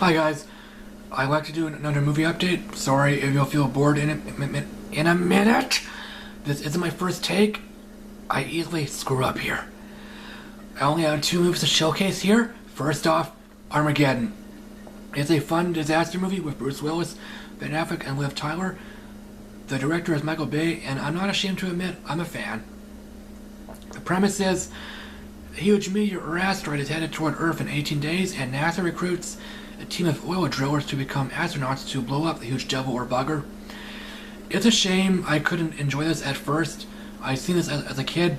Hi guys, I'd like to do another movie update. Sorry if you'll feel bored in a minute. This isn't my first take. I easily screw up here. I only have 2 movies to showcase here. First off, Armageddon. It's a fun disaster movie with Bruce Willis, Ben Affleck, and Liv Tyler. The director is Michael Bay, and I'm not ashamed to admit I'm a fan. The premise is a huge meteor or asteroid is headed toward Earth in 18 days, and NASA recruits a team of oil drillers to become astronauts to blow up the huge devil or bugger. It's a shame I couldn't enjoy this at first. I seen this as a kid.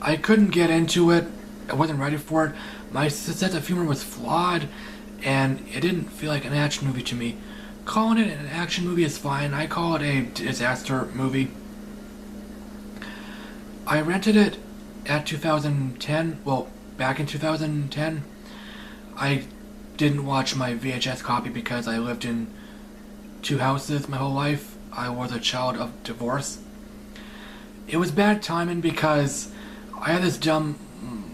I couldn't get into it. I wasn't ready for it. My sense of humor was flawed, and it didn't feel like an action movie to me. Calling it an action movie is fine. I call it a disaster movie. I rented it at 2010. Well, back in 2010. I didn't watch my VHS copy because I lived in 2 houses my whole life. I was a child of divorce. It was bad timing because I had this dumb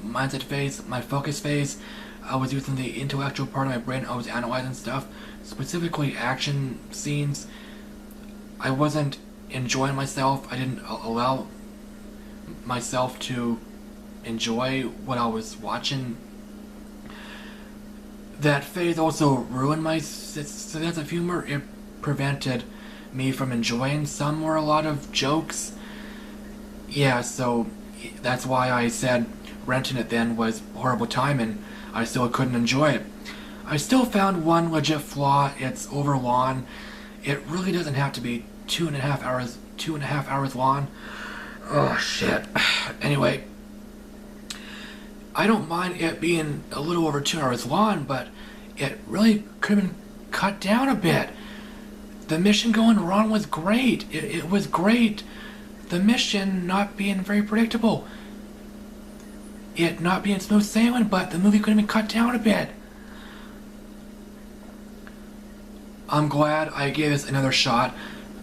mindset phase, my focus phase. I was using the intellectual part of my brain. I was analyzing stuff, specifically action scenes. I wasn't enjoying myself. I didn't allow myself to enjoy what I was watching. That phase also ruined my sense of humor. It prevented me from enjoying some or a lot of jokes. Yeah, so that's why I said renting it then was horrible timing. I still couldn't enjoy it. I still found one legit flaw. It's over long. It really doesn't have to be 2.5 hours long. Oh shit. Anyway, I don't mind it being a little over 2 hours long, but it really could have been cut down a bit. The mission going wrong was great. It was great. The mission not being very predictable. It not being smooth sailing, but the movie could have been cut down a bit. I'm glad I gave this another shot.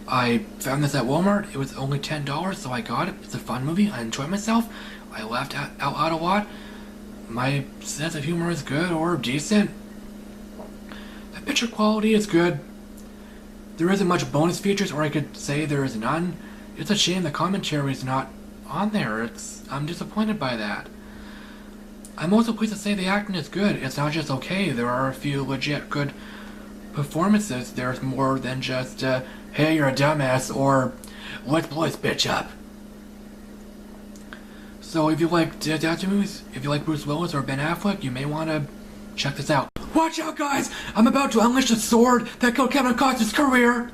I found this at Walmart. It was only $10, so I got it. It's a fun movie. I enjoyed myself. I laughed out loud a lot. My sense of humor is good or decent. The picture quality is good. There isn't much bonus features, or I could say there is none. It's a shame the commentary is not on there. I'm disappointed by that. I'm also pleased to say the acting is good. It's not just okay. There are a few legit good performances. There's more than just, hey, you're a dumbass, or let's blow this bitch up. So if you like disaster movies, if you like Bruce Willis or Ben Affleck, you may want to check this out. Watch out, guys! I'm about to unleash the sword that killed Kevin Costner's career!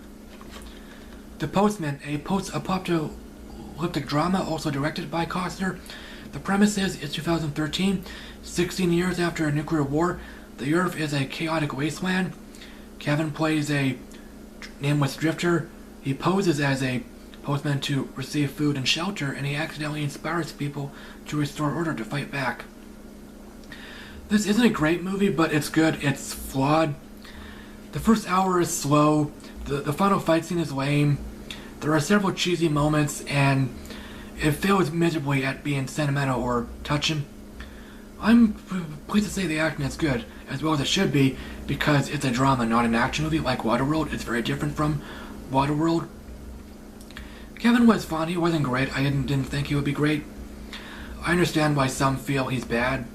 The Postman, a post-apocalyptic drama also directed by Costner. The premise is, it's 2013, 16 years after a nuclear war. The Earth is a chaotic wasteland. Kevin plays a nameless drifter. He poses as a postman to receive food and shelter, and he accidentally inspires people to restore order to fight back. This isn't a great movie, but it's good. It's flawed. The first hour is slow. The final fight scene is lame. There are several cheesy moments, and it fails miserably at being sentimental or touching. I'm pleased to say the acting is good, as well as it should be, because it's a drama, not an action movie like Waterworld. It's very different from Waterworld. Kevin was fun. He wasn't great. I didn't think he would be great. I understand why some feel he's bad.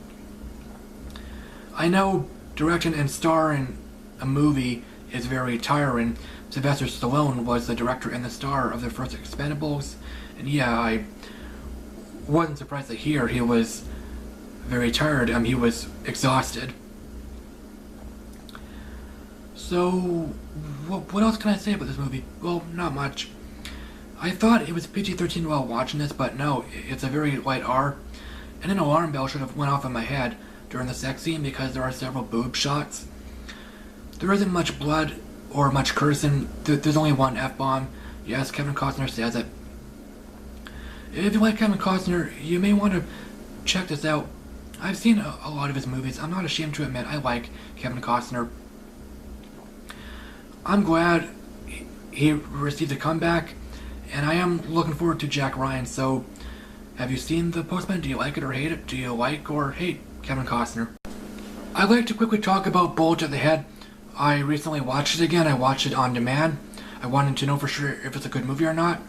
I know directing and starring a movie is very tiring. Sylvester Stallone was the director and the star of the first Expendables, and yeah, I wasn't surprised to hear he was very tired. He was exhausted. So, what else can I say about this movie? Well, not much. I thought it was PG-13 while watching this, but no, it's a very light R. And an alarm bell should have went off in my head during the sex scene because there are several boob shots. There isn't much blood or much cursing. There's only one F-bomb. Yes, Kevin Costner says it. If you like Kevin Costner, you may want to check this out. I've seen a lot of his movies. I'm not ashamed to admit I like Kevin Costner. I'm glad he received a comeback, and I am looking forward to Jack Ryan. So, have you seen The Postman? Do you like it or hate it? Do you like or hate Kevin Costner? I'd like to quickly talk about Bullet to the Head. I recently watched it again. I watched it on demand. I wanted to know for sure if it's a good movie or not.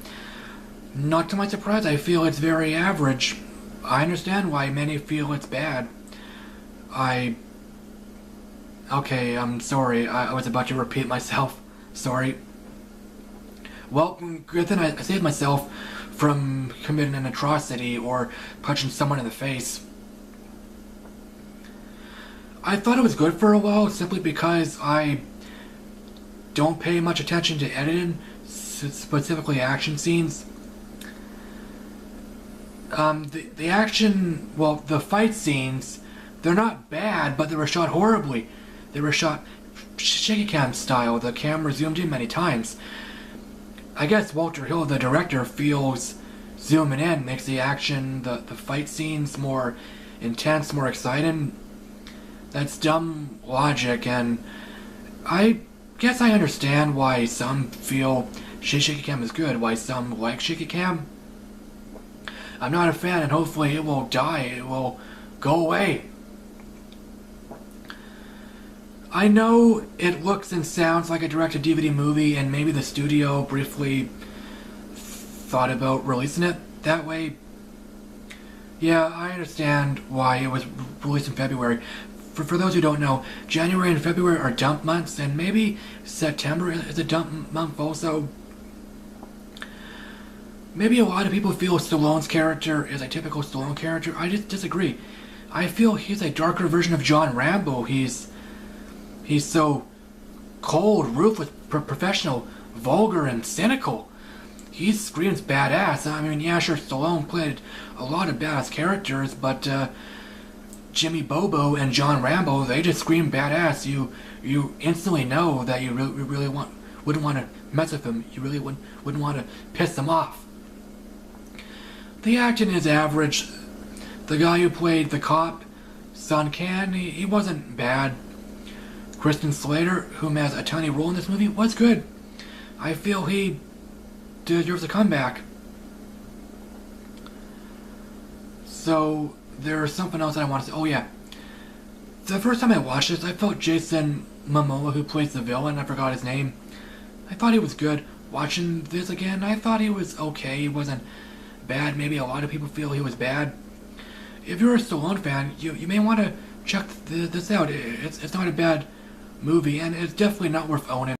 Not to my surprise, I feel it's very average. I understand why many feel it's bad. Okay, I'm sorry. I was about to repeat myself. Sorry. Well, good thing I saved myself from committing an atrocity or punching someone in the face. I thought it was good for a while simply because I don't pay much attention to editing, specifically action scenes. The action, well, the fight scenes, they're not bad, but they were shot horribly. They were shot shaky cam style. The camera zoomed in many times. I guess Walter Hill, the director, feels zooming in makes the action, the fight scenes more intense, more exciting. That's dumb logic, and I guess I understand why some feel shaky cam is good, why some like shaky cam. I'm not a fan, and hopefully it will die, it will go away. I know it looks and sounds like a direct-to-DVD movie, and maybe the studio briefly thought about releasing it that way. Yeah, I understand why it was released in February. For those who don't know, January and February are dump months, and maybe September is a dump month also. Maybe a lot of people feel Stallone's character is a typical Stallone character. I just disagree. I feel he's a darker version of John Rambo. He's so cold, ruthless, professional, vulgar, and cynical. He screams badass. I mean, yeah, sure, Stallone played a lot of badass characters, but Jimmy Bobo and John Rambo, they just scream badass. You instantly know that you really wouldn't want to mess with him. You really wouldn't want to piss him off. The acting is average. The guy who played the cop, Sun Can, he wasn't bad. Kristen Slater, whom has a tiny role in this movie, was good. I feel he deserves a comeback. So, there's something else I want to say. Oh yeah. The first time I watched this, I felt Jason Momoa, who plays the villain, I forgot his name. I thought he was good. Watching this again, I thought he was okay. He wasn't bad. Maybe a lot of people feel he was bad. If you're a Stallone fan, you may want to check this out. It's not a bad movie, and it's definitely not worth owning.